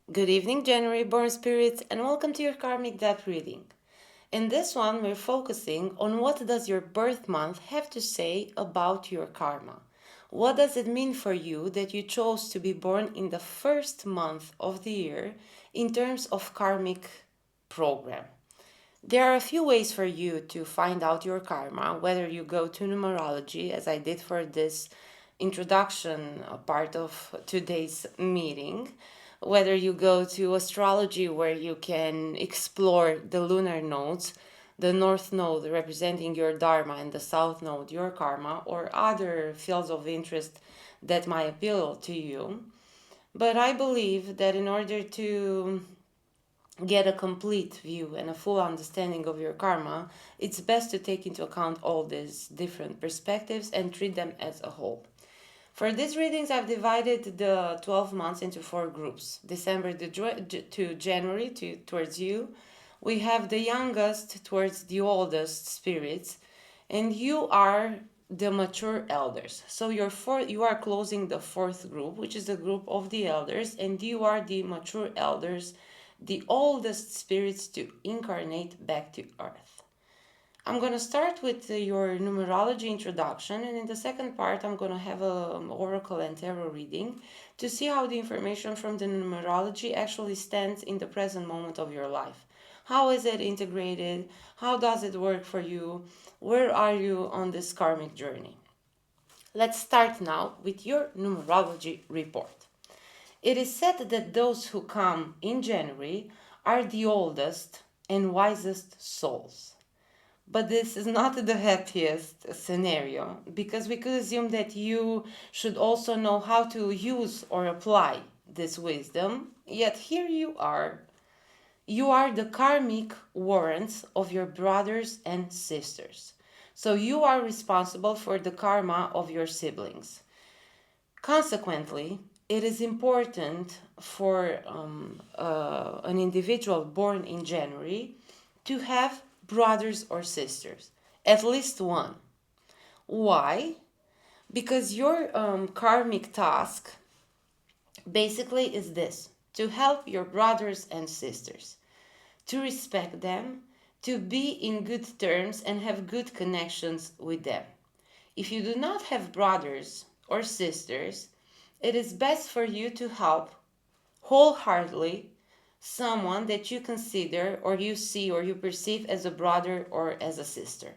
Good evening, January born spirits, and welcome to your karmic depth reading. In this one, we're focusing on what does your birth month have to say about your karma. What does it mean for you that you chose to be born in the first month of the year in terms of karmic program? There are a few ways for you to find out your karma, whether you go to numerology, as I did for this introduction part of today's meeting, whether you go to astrology, where you can explore the lunar nodes, the north node representing your dharma and the south node your karma, or other fields of interest that might appeal to you. But I believe that in order to get a complete view and a full understanding of your karma, it's best to take into account all these different perspectives and treat them as a whole. For these readings, I've divided the 12 months into four groups. December to January towards you. We have the youngest towards the oldest spirits, and you are the mature elders. So you are closing the fourth group, which is the group of the elders, and you are the mature elders, the oldest spirits to incarnate back to earth. I'm going to start with your numerology introduction, and in the second part, I'm going to have an oracle and tarot reading to see how the information from the numerology actually stands in the present moment of your life. How is it integrated? How does it work for you? Where are you on this karmic journey? Let's start now with your numerology report. It is said that those who come in January are the oldest and wisest souls. But this is not the happiest scenario, because we could assume that you should also know how to use or apply this wisdom. Yet here you are. You are the karmic warrants of your brothers and sisters. So you are responsible for the karma of your siblings. Consequently, it is important for an individual born in January to have brothers or sisters, at least one. Why? Because your karmic task basically is this: to help your brothers and sisters, to respect them, to be in good terms and have good connections with them. If you do not have brothers or sisters, it is best for you to help wholeheartedly someone that you consider or you see or you perceive as a brother or as a sister.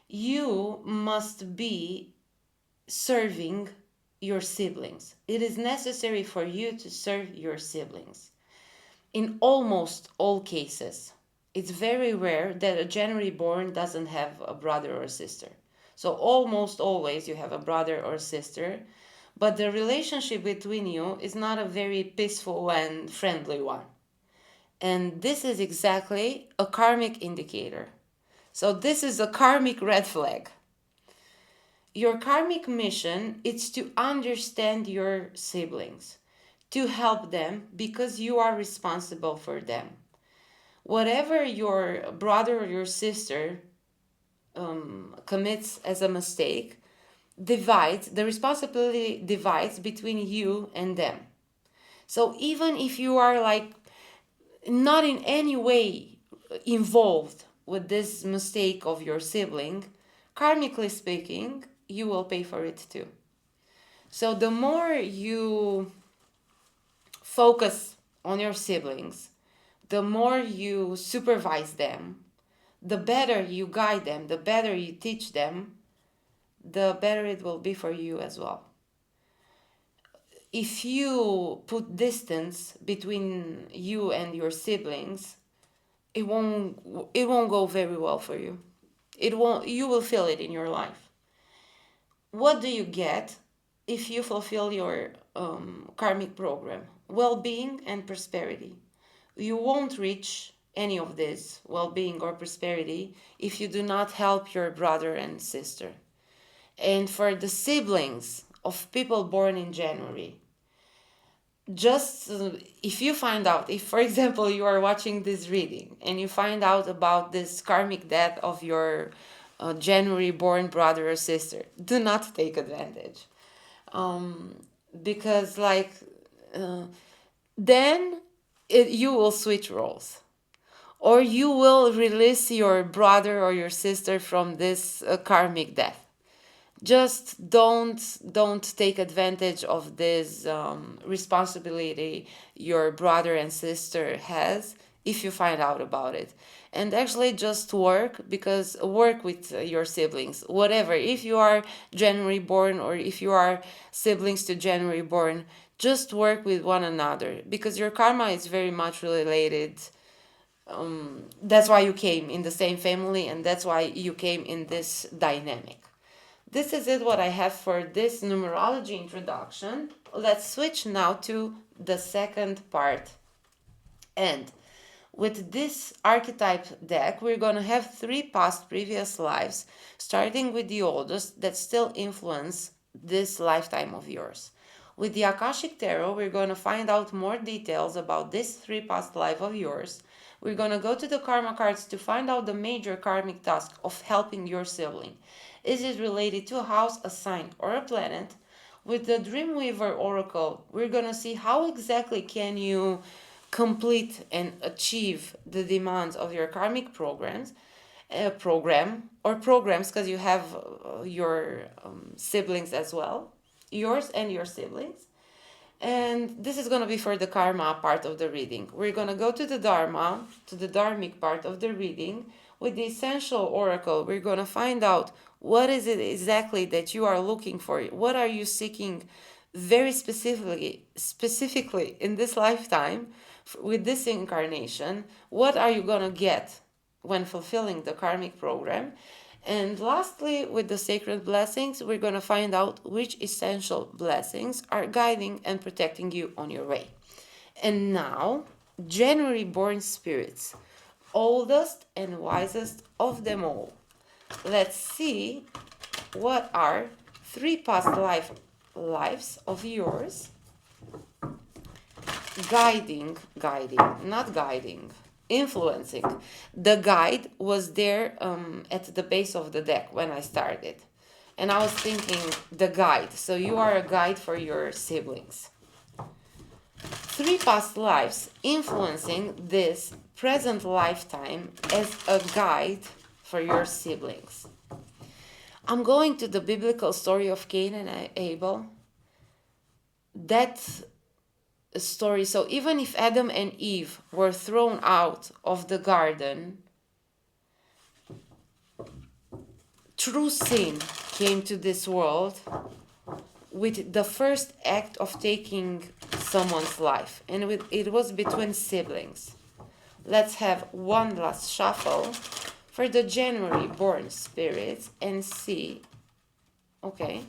You must be serving your siblings. It is necessary for you to serve your siblings. In almost all cases, it's very rare that a January born doesn't have a brother or a sister. So almost always you have a brother or sister, but the relationship between you is not a very peaceful and friendly one. And this is exactly a karmic indicator. So this is a karmic red flag. Your karmic mission is to understand your siblings, to help them because you are responsible for them. Whatever your brother or your sister commits as a mistake, the responsibility divides between you and them. So even if you are like not in any way involved with this mistake of your sibling, karmically speaking, you will pay for it too. So the more you focus on your siblings, the more you supervise them, the better you guide them, the better you teach them, the better it will be for you as well. If you put distance between you and your siblings, it won't go very well for you. You will feel it in your life. What do you get if you fulfill your karmic program? Well-being and prosperity. You won't reach any of this well-being or prosperity if you do not help your brother and sister. And for the siblings of people born in January, just if you find out, if for example you are watching this reading and you find out about this karmic death of your January born brother or sister, do not take advantage. Because, like, uh, then you will switch roles, or you will release your brother or your sister from this karmic death. Just don't take advantage of this responsibility your brother and sister has if you find out about it. And actually just work with your siblings, whatever, if you are January born or if you are siblings to January born, just work with one another, because your karma is very much related. That's why you came in the same family, and that's why you came in this dynamic. This is it, what I have for this numerology introduction. Let's switch now to the second part. And with this archetype deck, we're going to have 3 past previous lives, starting with the oldest that still influence this lifetime of yours. With the Akashic Tarot, we're going to find out more details about this 3 past life of yours. We're going to go to the karma cards to find out the major karmic task of helping your sibling. Is it related to a house, a sign, or a planet? With the Dreamweaver Oracle, we're going to see how exactly can you complete and achieve the demands of your karmic programs, programs, because you have your siblings as well, yours and your siblings. And this is going to be for the karma part of the reading. We're going to go to the dharma, to the dharmic part of the reading. With the essential oracle, we're going to find out what is it exactly that you are looking for. What are you seeking very specifically in this lifetime with this incarnation? What are you going to get when fulfilling the karmic program? And lastly, with the sacred blessings, we're going to find out which essential blessings are guiding and protecting you on your way. And now, January born spirits, oldest and wisest of them all. Let's see what are 3 past lives of yours influencing. The guide was there at the base of the deck when I started. And I was thinking, the guide. So you are a guide for your siblings. 3 past lives influencing this present lifetime as a guide for your siblings. I'm going to the biblical story of Cain and Abel. That story, so even if Adam and Eve were thrown out of the garden, true sin came to this world with the first act of taking someone's life, and it was between siblings. Let's have one last shuffle for the January born spirits and see. Okay,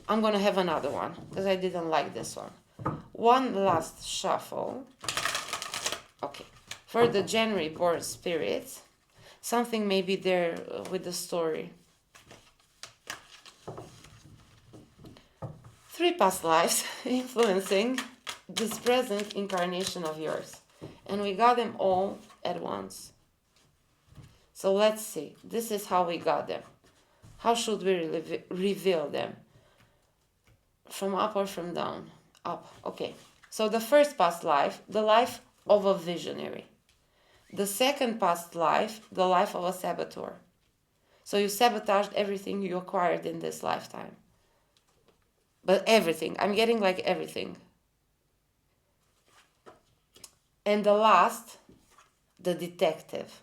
I'm gonna have another one because I didn't like this one. One last shuffle. Okay, for the January born spirits, something may be there with the story. 3 past lives influencing this present incarnation of yours. And we got them all at once. So let's see. This is how we got them. How should we reveal them? From up or from down? Up. Okay. So the first past life, the life of a visionary. The second past life, the life of a saboteur. So you sabotaged everything you acquired in this lifetime. But everything. I'm getting like everything. And the last, the detective.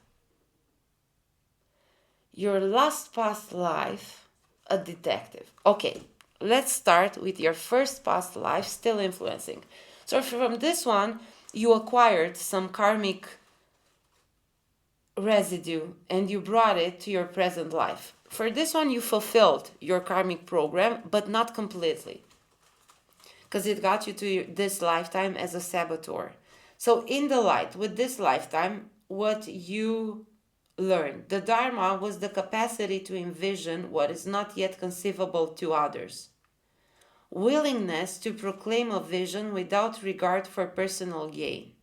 Your last past life, a detective. Okay, let's start with your first past life still influencing. So from this one, you acquired some karmic residue and you brought it to your present life. For this one, you fulfilled your karmic program, but not completely, because it got you to this lifetime as a saboteur. So in the light, with this lifetime, what you learned, the Dharma was the capacity to envision what is not yet conceivable to others. Willingness to proclaim a vision without regard for personal gain.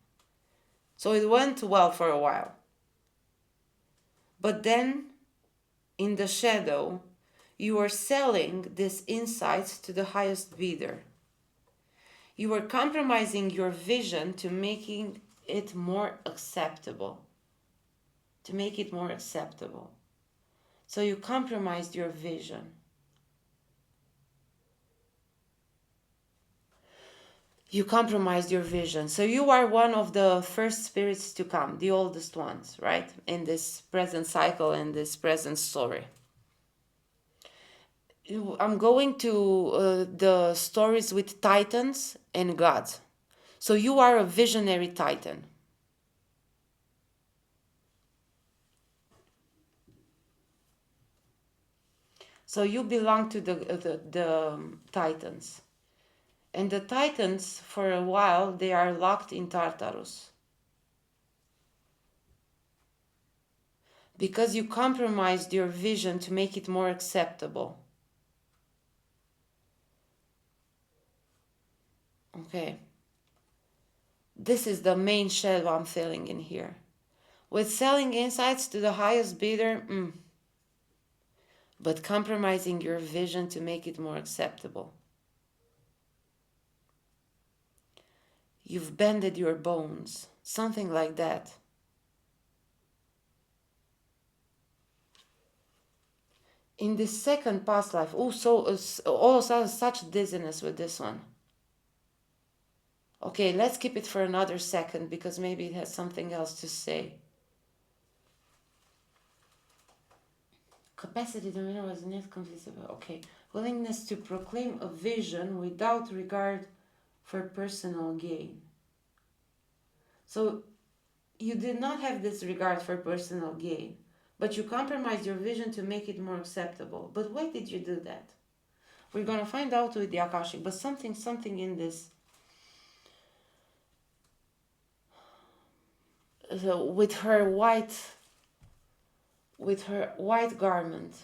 So it went well for a while. But then, in the shadow, you are selling these insights to the highest bidder. You were compromising your vision to making it more acceptable. To make it more acceptable. So you compromised your vision. You compromised your vision. So you are one of the first spirits to come, the oldest ones, right? In this present cycle, in this present story. I'm going to the stories with titans and gods. So you are a visionary titan. So you belong to the titans. And the titans, for a while, they are locked in Tartarus. Because you compromised your vision to make it more acceptable. Okay. This is the main shadow I'm feeling in here. With selling insights to the highest bidder, but compromising your vision to make it more acceptable. You've bended your bones, something like that. In this second past life, all of a sudden such dizziness with this one. Okay, let's keep it for another second because maybe it has something else to say. Capacity to know was not confusable. Okay, willingness to proclaim a vision without regard for personal gain. So you did not have this regard for personal gain, but you compromised your vision to make it more acceptable. But why did you do that? We're going to find out with the Akashic, but something in this. So with her white garment.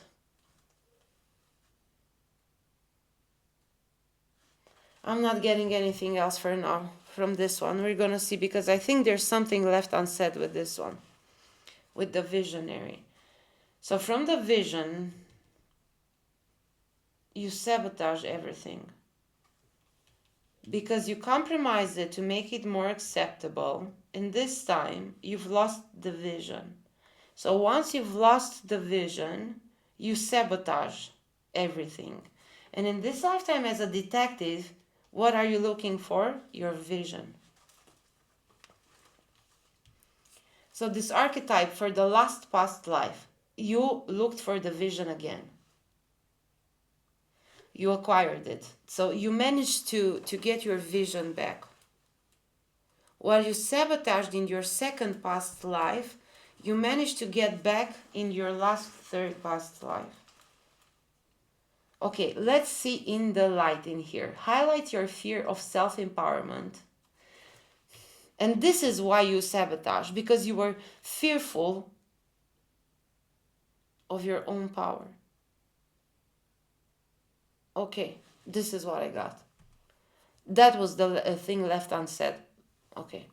I'm not getting anything else for now from this one. We're going to see, because I think there's something left unsaid with this one, with the visionary. So from the vision, you sabotage everything. Because you compromise it to make it more acceptable, and this time you've lost the vision. So once you've lost the vision, you sabotage everything. And in this lifetime as a detective, what are you looking for? Your vision. So this archetype for the last past life, you looked for the vision again. You acquired it. So you managed to get your vision back. While you sabotaged in your second past life, you managed to get back in your last third past life. Okay, let's see in the light in here. Highlight your fear of self-empowerment. And this is why you sabotage, because you were fearful of your own power. Okay, this is what I got. That was the thing left unsaid. Okay.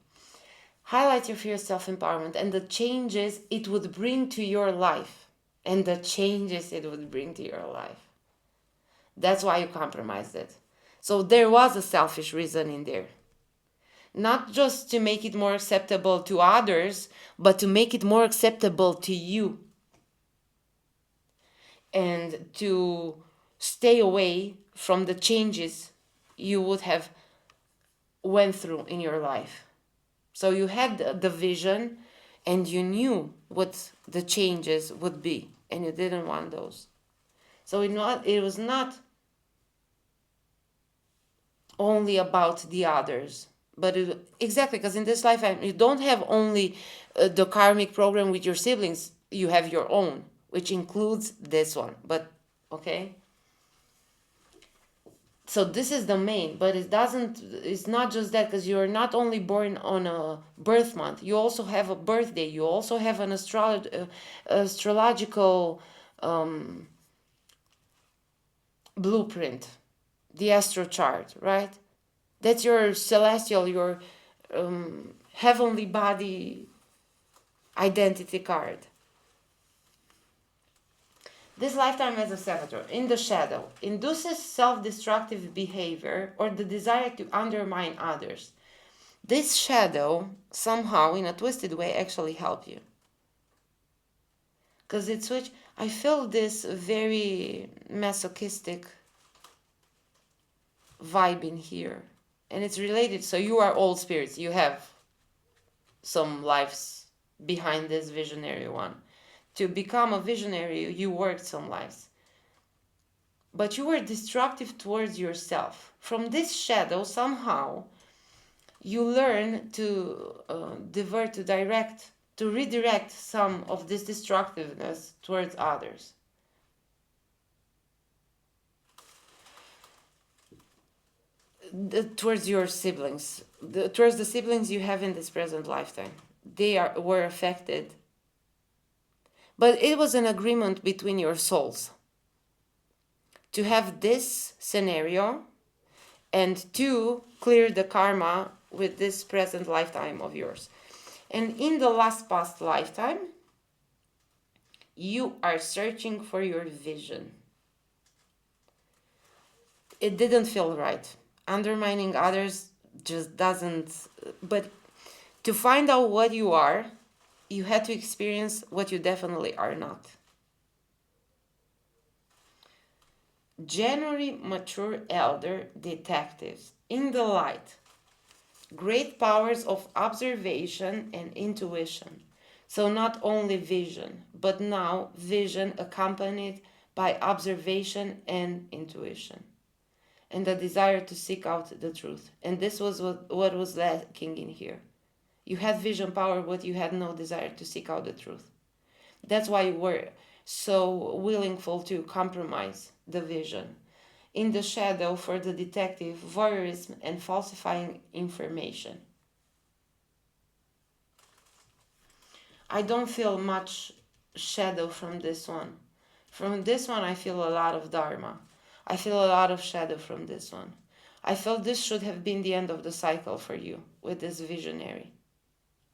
Highlight your fear of self-empowerment and the changes it would bring to your life. And the changes it would bring to your life. That's why you compromised it. So there was a selfish reason in there. Not just to make it more acceptable to others, but to make it more acceptable to you. And to stay away from the changes you would have went through in your life. So you had the vision and you knew what the changes would be, and you didn't want those. So it was not only about the others, but exactly, because in this lifetime you don't have only the karmic program with your siblings, you have your own, which includes this one. But okay, so this is the main, but it's not just that, because you're not only born on a birth month, you also have a birthday, you also have an astrological blueprint, the astro chart, right? That's your celestial, your heavenly body identity card. This lifetime as a saboteur in the shadow induces self-destructive behavior or the desire to undermine others. This shadow somehow in a twisted way actually help you. Because it's which I feel this very masochistic vibe in here. And it's related. So you are all spirits. You have some lives behind this visionary one. To become a visionary, you worked some lives. But you were destructive towards yourself. From this shadow, somehow, you learn to redirect some of this destructiveness towards others. Towards your siblings, towards the siblings you have in this present lifetime. They were affected. But it was an agreement between your souls to have this scenario and to clear the karma with this present lifetime of yours. And in the last past lifetime, you are searching for your vision. It didn't feel right. Undermining others just doesn't. But to find out what you are, you had to experience what you definitely are not. January mature elder detectives in the light. Great powers of observation and intuition. So not only vision, but now vision accompanied by observation and intuition. And the desire to seek out the truth. And this was what was lacking in here. You had vision power, but you had no desire to seek out the truth. That's why you were so willingful to compromise the vision. In the shadow for the detective, voyeurism and falsifying information. I don't feel much shadow from this one. From this one, I feel a lot of dharma. I feel a lot of shadow from this one. I felt this should have been the end of the cycle for you with this visionary.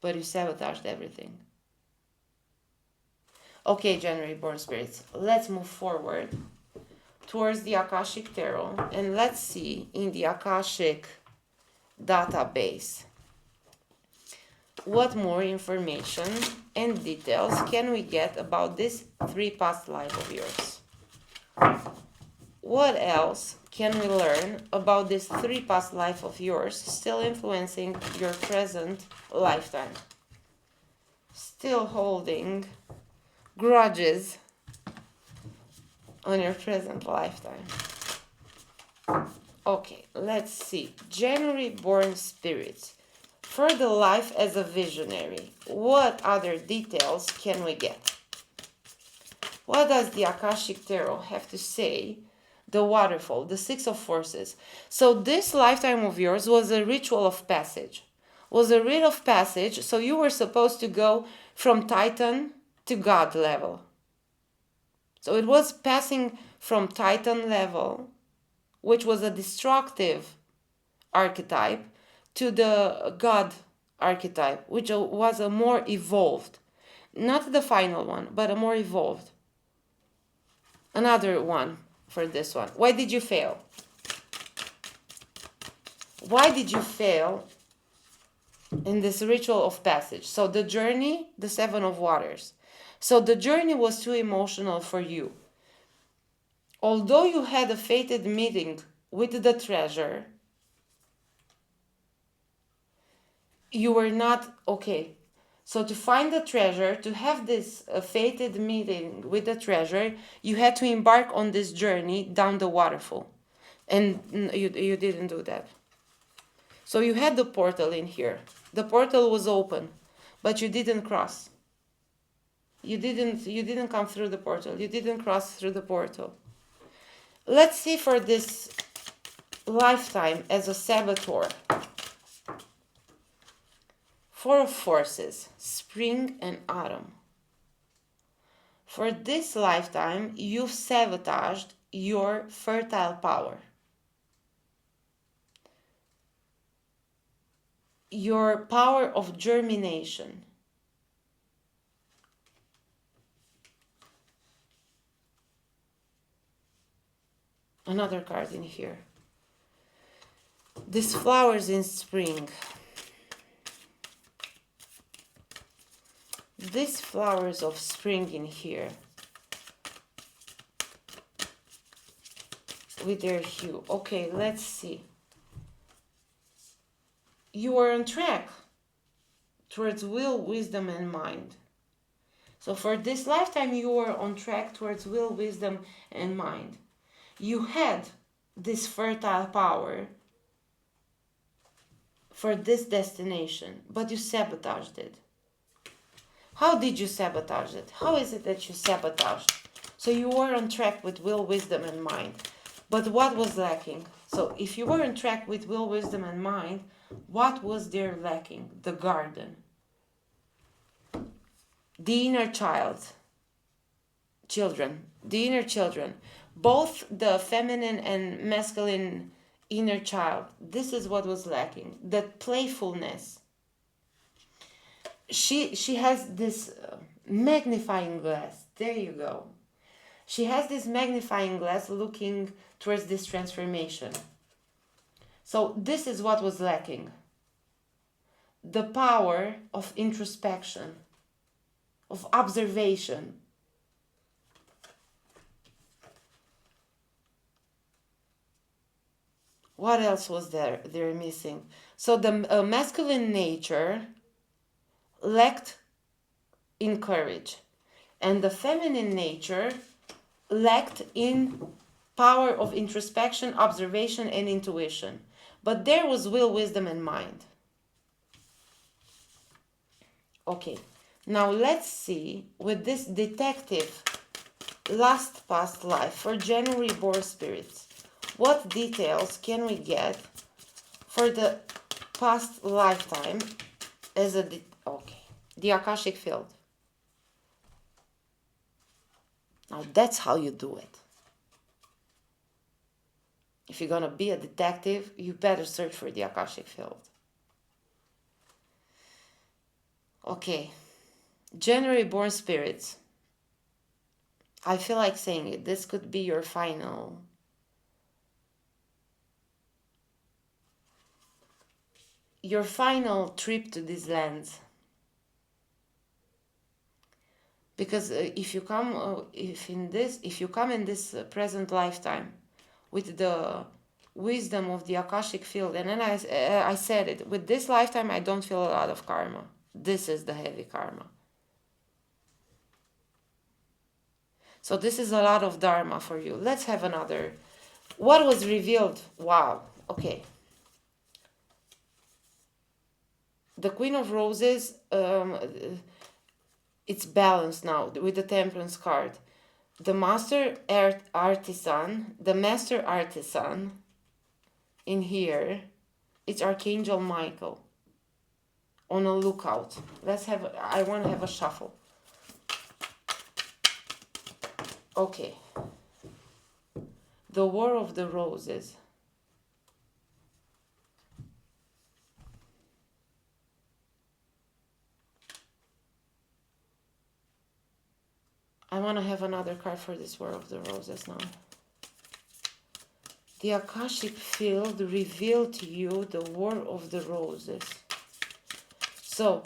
But you sabotaged everything. Okay, January born spirits, let's move forward towards the Akashic Tarot and let's see in the Akashic database what more information and details can we get about this 3 past life of yours. What else can we learn about this 3 past life of yours still influencing your present lifetime? Still holding grudges on your present lifetime. Okay, let's see. January born spirits. For the life as a visionary, what other details can we get? What does the Akashic Tarot have to say? The waterfall, the 6 of forces. So this lifetime of yours was a ritual of passage. Was a rite of passage, so you were supposed to go from Titan to God level. So it was passing from Titan level, which was a destructive archetype, to the God archetype, which was a more evolved. Not the final one, but a more evolved. Another one for this one. Why did you fail? Why did you fail in this ritual of passage? So the journey, the 7 of waters. So the journey was too emotional for you. Although you had a fated meeting with the treasure, you were not okay. So to find the treasure, to have this fated meeting with the treasure, you had to embark on this journey down the waterfall. And you didn't do that. So you had the portal in here. The portal was open, but you didn't cross. You didn't come through the portal. You didn't cross through the portal. Let's see for this lifetime as a saboteur. 4 of forces, spring and autumn. For this lifetime, you've sabotaged your fertile power. Your power of germination. Another card in here. These flowers in spring. These flowers of spring in here. With their hue. Okay, let's see. You are on track towards will, wisdom, and mind. So for this lifetime, you are on track towards will, wisdom, and mind. You had this fertile power for this destination, but you sabotaged it. How did you sabotage it? How is it that you sabotaged? So you were on track with will, wisdom, and mind. But what was lacking? So if you were on track with will, wisdom, and mind, what was there lacking? The garden. The inner child. Children. The inner children. Both the feminine and masculine inner child. This is what was lacking. That playfulness. She has this magnifying glass. There you go. She has this magnifying glass looking towards this transformation. So this is what was lacking. The power of introspection, of observation. What else was there? They're missing. So the masculine nature lacked in courage, and the feminine nature lacked in power of introspection, observation, and intuition. But there was will, wisdom, and mind. Okay, now let's see with this detective last past life for January born spirits. What details can we get for the past lifetime as a the Akashic field. Now that's how you do it. If you're gonna be a detective, you better search for the Akashic field. Okay, January born spirits. I feel like saying it. This could be your final trip to these lands. Because if you come in this present lifetime with the wisdom of the Akashic field, and then I said it, with this lifetime I don't feel a lot of karma. This is the heavy karma. So this is a lot of dharma for you. Let's have another. What was revealed? Wow. Okay. The Queen of Roses, it's balanced now with the Temperance card. The Master Artisan in here, it's Archangel Michael. On a lookout. I want to have a shuffle. Okay. The War of the Roses. I want to have another card for this War of the Roses now. The Akashic field revealed to you the War of the Roses. So,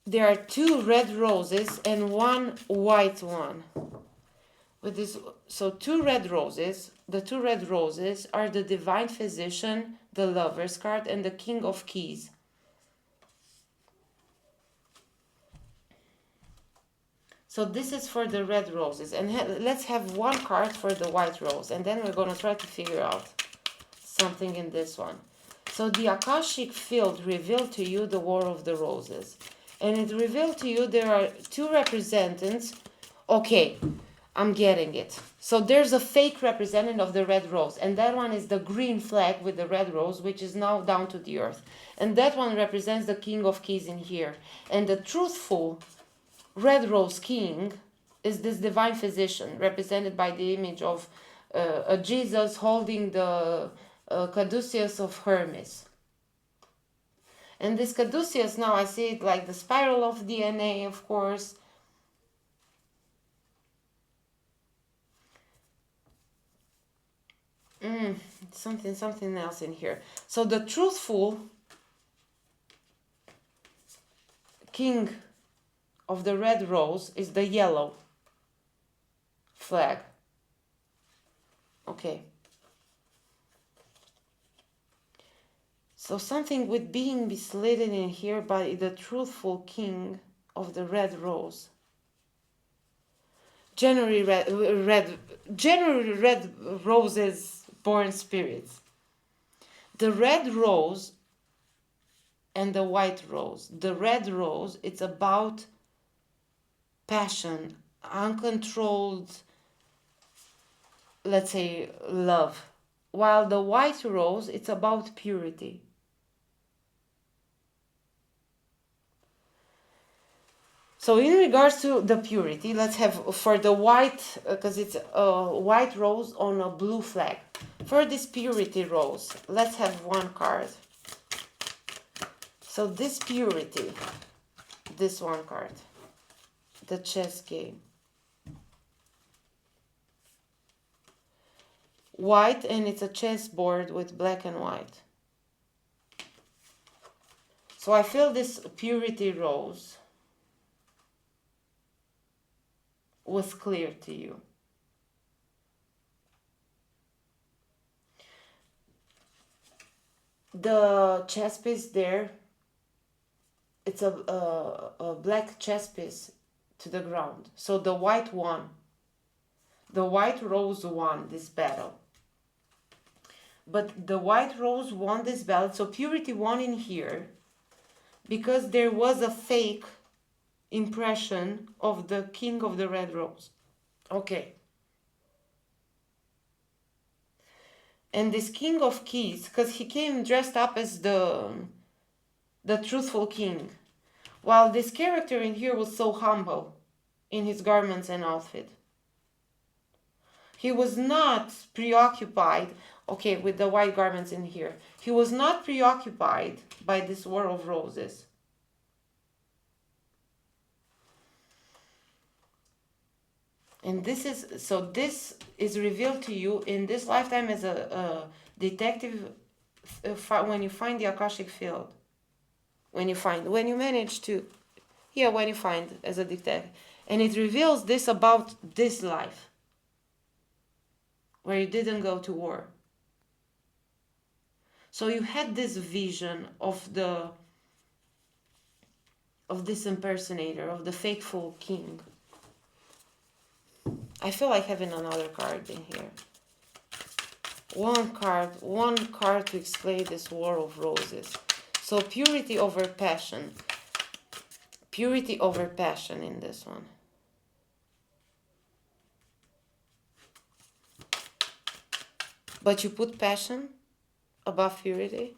there are 2 red roses and 1 white one. With this, so 2 red roses. The 2 red roses are the Divine Physician, the Lover's card, and the King of Keys. So this is for the red roses. And let's have 1 card for the white rose. And then we're going to try to figure out something in this one. So the Akashic field revealed to you the War of the Roses. And it revealed to you there are 2 representatives. Okay, I'm getting it. So there's a fake representative of the red rose. And that one is the green flag with the red rose, which is now down to the earth. And that one represents the King of Keys in here. And the truthful red rose king is this Divine Physician, represented by the image of a Jesus holding the caduceus of Hermes. And this caduceus, now I see it like the spiral of DNA, of course. Something else in here. So the truthful king of the red rose is the yellow flag. Okay. So something with being misled in here by the truthful king of the red rose. Generally red roses born spirits. The red rose and the white rose. The red rose, it's about passion, uncontrolled, let's say, love. While the white rose, it's about purity. So in regards to the purity, let's have for the white, because it's a white rose on a blue flag. For this purity rose, let's have one card. So this purity, this one card, the chess game. White, and it's a chessboard with black and white. So I feel this purity rose was clear to you. The chess piece there, it's a black chess piece to the ground. So the white won. The white rose won this battle. But the white rose won this battle, so purity won in here because there was a fake impression of the king of the red rose. Okay. And this king of keys, because he came dressed up as the truthful king, while this character in here was so humble in his garments and outfit. He was not preoccupied, okay, with the white garments in here. He was not preoccupied by this war of roses. And this is revealed to you in this lifetime as a detective when you find the Akashic field. When you find as a detective. And it reveals this about this life, where you didn't go to war. So you had this vision of this impersonator, of the faithful king. I feel like having another card in here. One card to explain this war of roses. So purity over passion. Purity over passion in this one. But you put passion above purity.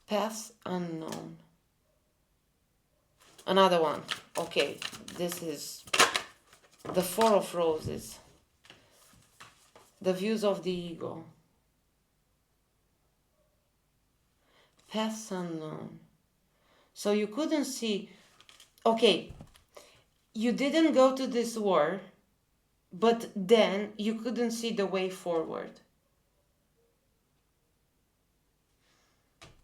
Paths unknown. Another one. Okay, this is the Four of Roses. The views of the ego. Paths unknown. So you couldn't see. Okay, you didn't go to this war, but then you couldn't see the way forward.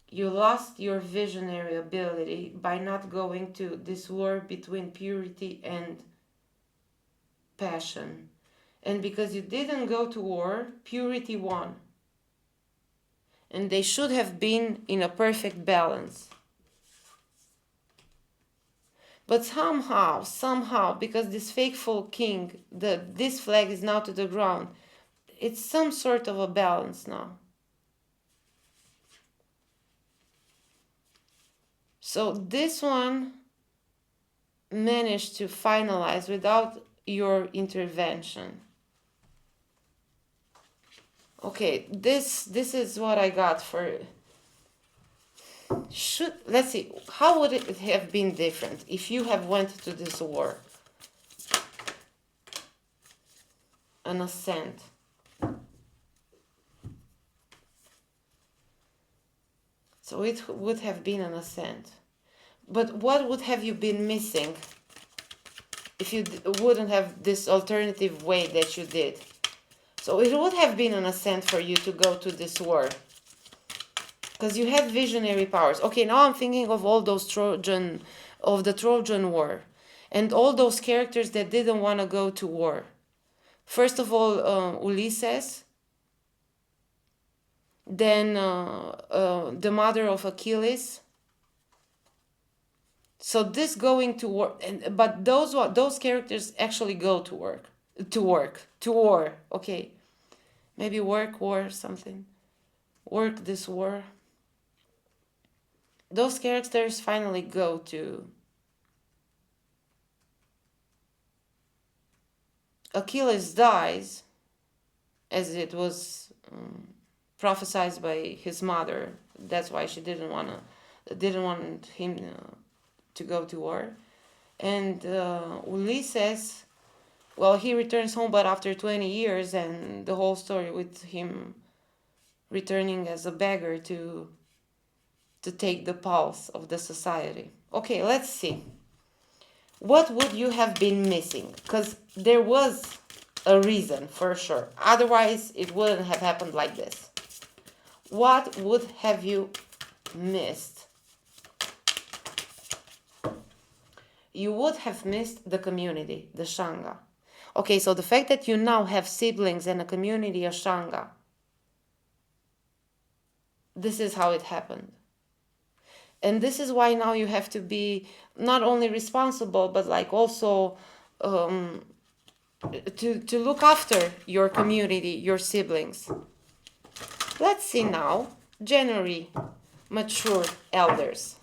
You lost your visionary ability by not going to this war between purity and passion. And because you didn't go to war, purity won. And they should have been in a perfect balance. But somehow, because this faithful king, this flag is now to the ground, it's some sort of a balance now. So this one managed to finalize without your intervention. Okay, this is what I got for. Let's see, how would it have been different if you have went to this war? An ascent. So it would have been an ascent. But what would have you been missing if you wouldn't have this alternative way that you did? So it would have been an ascent for you to go to this war. Because you have visionary powers. Okay, now I'm thinking of all those of the Trojan War. And all those characters that didn't want to go to war. First of all, Ulysses. Then the mother of Achilles. So this going to war, but those characters actually go to war. Okay, maybe war something. Work this war. Those characters finally go to. Achilles dies, as it was prophesied by his mother. That's why she didn't want him to go to war. And Ulysses, well, he returns home, but after 20 years, and the whole story with him returning as a beggar to take the pulse of the society. Okay, let's see. What would you have been missing? Because there was a reason for sure. Otherwise, it wouldn't have happened like this. What would have you missed? You would have missed the community, the Shanga. Okay, so the fact that you now have siblings and a community, a Shanga, this is how it happened. And this is why now you have to be not only responsible, but like also to look after your community, your siblings. Let's see now, January, mature elders.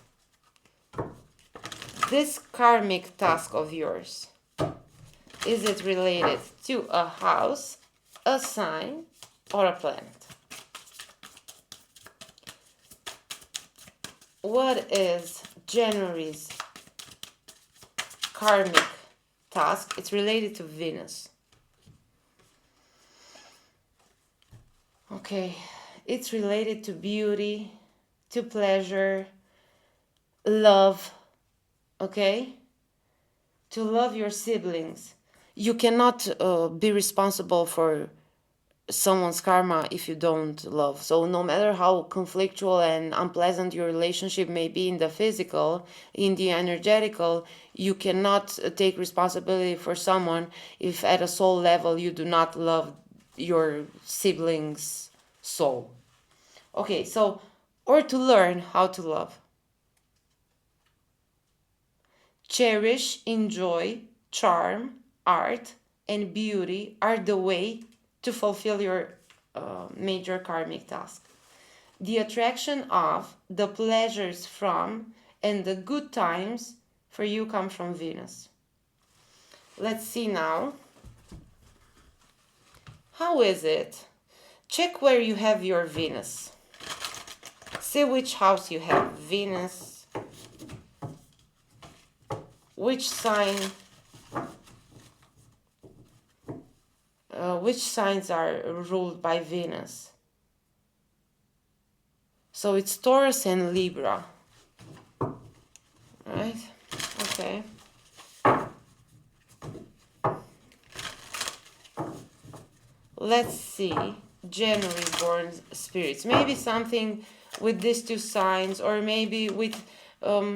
This karmic task of yours, is it related to a house, a sign, or a planet? What is January's karmic task? It's related to Venus. Okay, it's related to beauty, to pleasure, love, okay? To love your siblings. You cannot be responsible for someone's karma if you don't love. So no matter how conflictual and unpleasant your relationship may be in the physical, in the energetical, you cannot take responsibility for someone if at a soul level you do not love your sibling's soul. Okay, so, or to learn how to love. Cherish, enjoy, charm, art, and beauty are the way to fulfill your major karmic task. The attraction of, the pleasures from, and the good times for you come from Venus. Let's see now. How is it? Check where you have your Venus. See which house you have. Venus. Which sign? Which signs are ruled by Venus? So it's Taurus and Libra. Right? Okay. Let's see. January born spirits. Maybe something with these two signs, or maybe with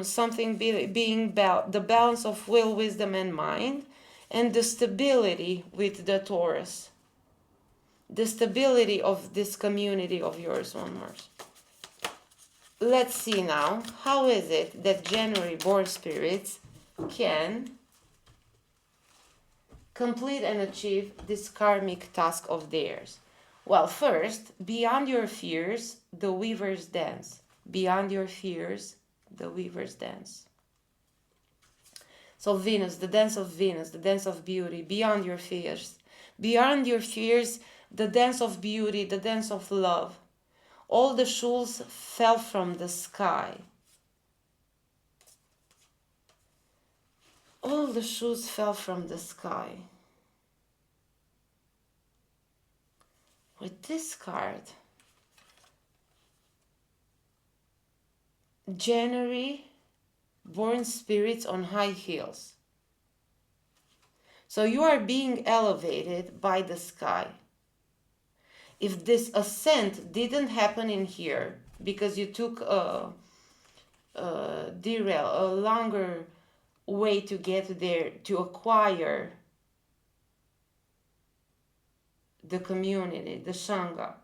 something being the balance of will, wisdom, and mind, and the stability with the Taurus. The stability of this community of yours on Mars. Let's see now, how is it that January born spirits can complete and achieve this karmic task of theirs? Well, first, beyond your fears, the weavers dance. Beyond your fears, the weavers dance. So Venus, the dance of Venus, the dance of beauty, beyond your fears. Beyond your fears, the dance of beauty, the dance of love. All the shoes fell from the sky. All the shoes fell from the sky. With this card, January born spirits on high heels. So you are being elevated by the sky. if this ascent didn't happen in here because you took a longer way to get there, to acquire the community, the Shanga,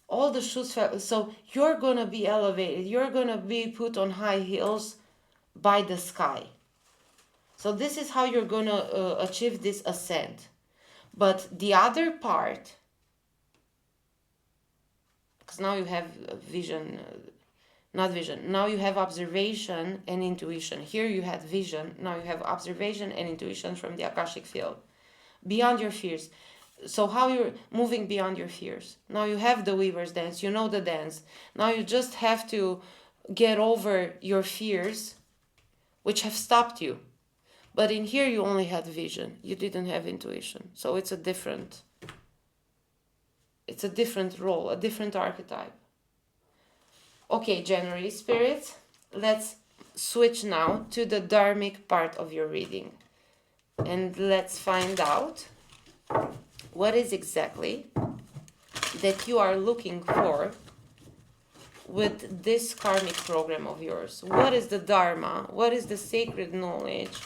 all the shoes fell. So you're gonna be elevated, you're gonna be put on high heels by the sky. So this is how you're gonna achieve this ascent. But the other part, because now you have vision, not vision, now you have observation and intuition. Here you had vision, now you have observation and intuition from the Akashic field. Beyond your fears. So how you're moving beyond your fears. Now you have the Weaver's dance, you know the dance. Now you just have to get over your fears, which have stopped you. But in here you only had vision, you didn't have intuition. So it's a different role, a different archetype. Okay, January spirits, let's switch now to the dharmic part of your reading. And let's find out what is exactly that you are looking for with this karmic program of yours. What is the dharma? What is the sacred knowledge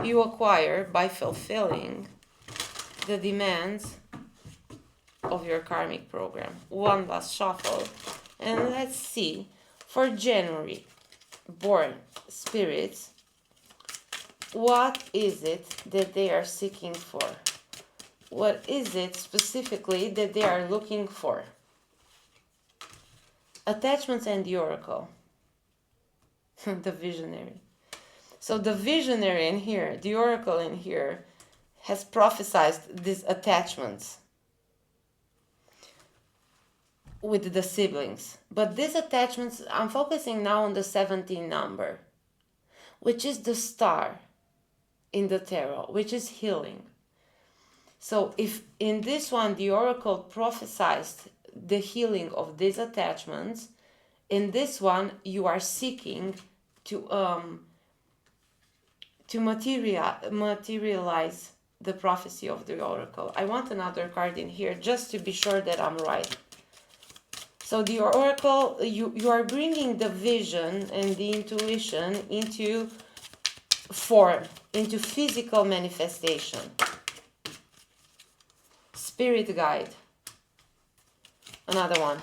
you acquire by fulfilling the demands of your karmic program? One last shuffle, and let's see for January born spirits, what is it that they are seeking for? What is it specifically that they are looking for? Attachments and the oracle. The visionary. So the visionary in here, the oracle in here, has prophesied these attachments with the siblings. But these attachments, I'm focusing now on the 17 number, which is the star in the tarot, which is healing. So if in this one the oracle prophesied the healing of these attachments, in this one you are seeking to materialize the prophecy of the oracle. I want another card in here just to be sure that I'm right. So the oracle, you are bringing the vision and the intuition into form, into physical manifestation. Spirit guide. Another one.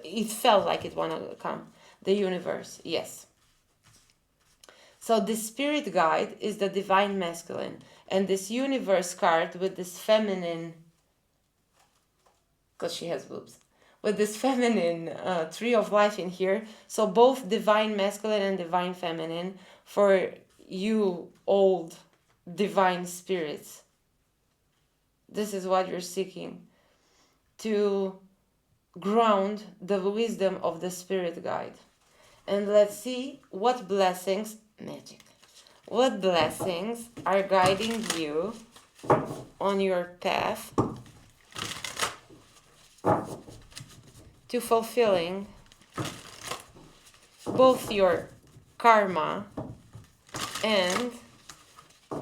It felt like it wanted to come. The universe, yes. So this spirit guide is the divine masculine. And this universe card with this feminine, because she has boobs, with this feminine tree of life in here. So both divine masculine and divine feminine for you old divine spirits. This is what you're seeking, to ground the wisdom of the spirit guide. And let's see what blessings, magic, what blessings are guiding you on your path to fulfilling both your karma and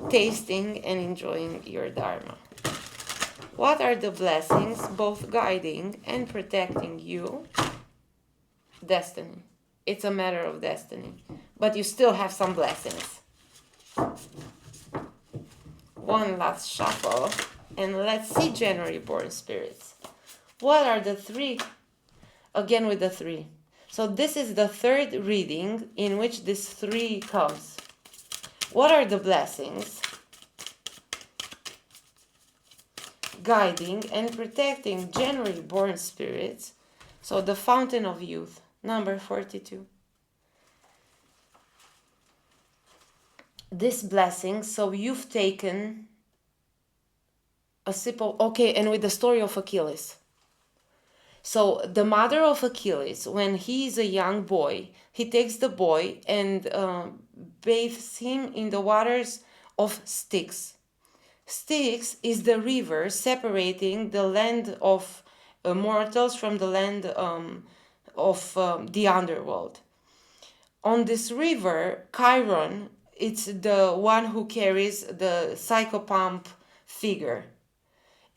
tasting and enjoying your dharma. What are the blessings both guiding and protecting you? Destiny. It's a matter of destiny. But you still have some blessings. One last shuffle. And let's see January born spirits. What are the three? Again with the three. So this is the third reading in which this three comes. What are the blessings guiding and protecting January born spirits? So the fountain of youth, number 42. This blessing, so you've taken a sip of, okay, and with the story of Achilles. So the mother of Achilles, when he is a young boy, he takes the boy and bathes him in the waters of Styx. Styx is the river separating the land of mortals from the land of the underworld. On this river, Chiron, it's the one who carries the psychopomp figure.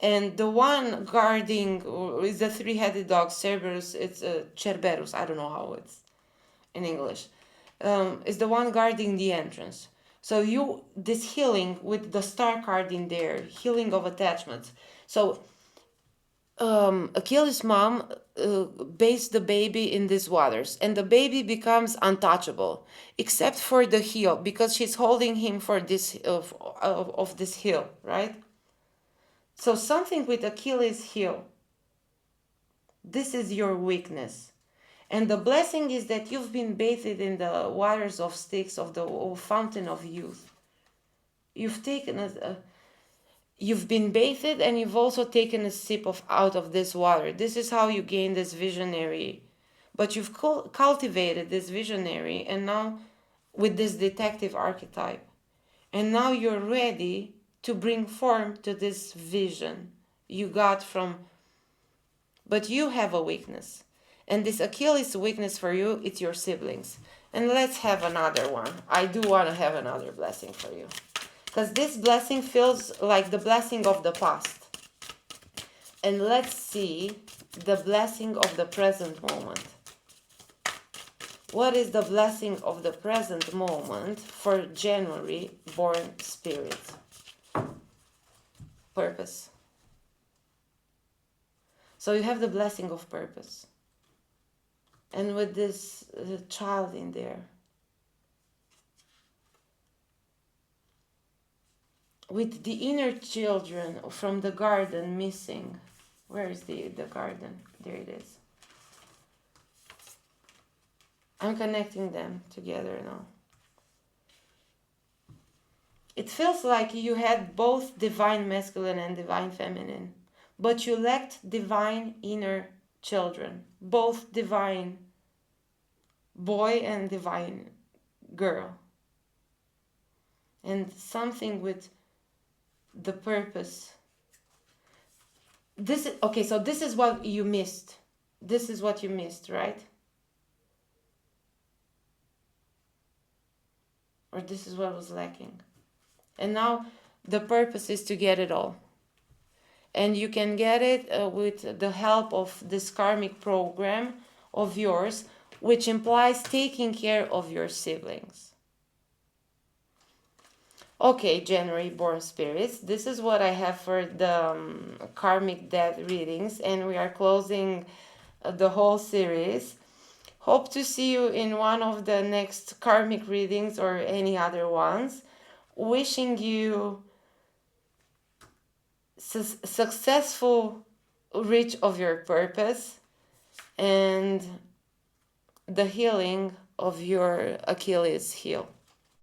And the one guarding is the three-headed dog, Cerberus. It's Cerberus. I don't know how it's in English. Is the one guarding the entrance. So this healing with the star card in there, healing of attachments. So Achilles' mom bathes the baby in these waters, and the baby becomes untouchable, except for the heel, because she's holding him for this of this heel, right? So something with Achilles' heel. This is your weakness. And the blessing is that you've been bathed in the waters of Styx, of the fountain of youth. You've been bathed, and you've also taken a sip out of this water. This is how you gain this visionary. But you've cultivated this visionary, and now with this detective archetype. And now you're ready to bring form to this vision you got from. But you have a weakness. And this Achilles weakness for you, it's your siblings. And let's have another one. I do want to have another blessing for you. Because this blessing feels like the blessing of the past. And let's see the blessing of the present moment. What is the blessing of the present moment for January born spirits? Purpose. So you have the blessing of purpose. And with this child in there. With the inner children from the garden missing. Where is the garden? There it is. I'm connecting them together now. It feels like you had both divine masculine and divine feminine, but you lacked divine inner children, both divine boy and divine girl. And something with the purpose. So this is what you missed. This is what you missed, right? Or this is what was lacking. And now the purpose is to get it all. And you can get it with the help of this karmic program of yours, which implies taking care of your siblings. Okay, January born spirits, this is what I have for the karmic death readings, and we are closing the whole series. Hope to see you in one of the next karmic readings or any other ones. Wishing you successful reach of your purpose and the healing of your Achilles heel.